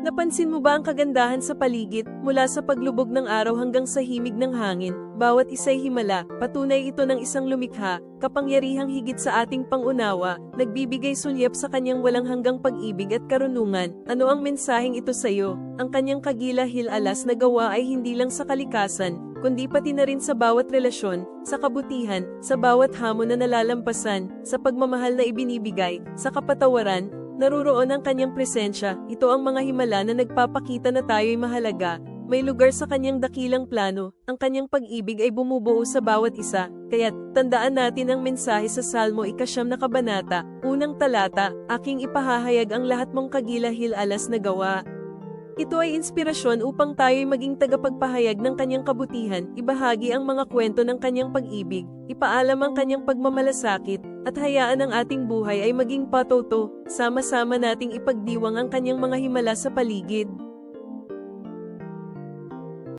Napansin mo ba ang kagandahan sa paligid, mula sa paglubog ng araw hanggang sa himig ng hangin? Bawat isa'y himala, patunay ito ng isang lumikha, kapangyarihang higit sa ating pangunawa, nagbibigay sulyap sa kanyang walang hanggang pag-ibig at karunungan. Ano ang mensaheng ito sa'yo? Ang kanyang kagila-hilalas na gawa ay hindi lang sa kalikasan, kundi pati na rin sa bawat relasyon, sa kabutihan, sa bawat hamon na nalalampasan, sa pagmamahal na ibinibigay, sa kapatawaran. Naruroon ang kanyang presensya. Ito ang mga himala na nagpapakita na tayo'y mahalaga, may lugar sa kanyang dakilang plano. Ang kanyang pag-ibig ay bumubuo sa bawat isa, kaya't tandaan natin ang mensahe sa Salmo 9 na kabanata, unang talata, aking ipahahayag ang lahat mong kagila-hilalas na gawa. Ito ay inspirasyon upang tayo'y maging tagapagpahayag ng kanyang kabutihan, ibahagi ang mga kwento ng kanyang pag-ibig, ipaalam ang kanyang pagmamalasakit, at hayaan ang ating buhay ay maging patuto, sama-sama nating ipagdiwang ang kanyang mga himala sa paligid.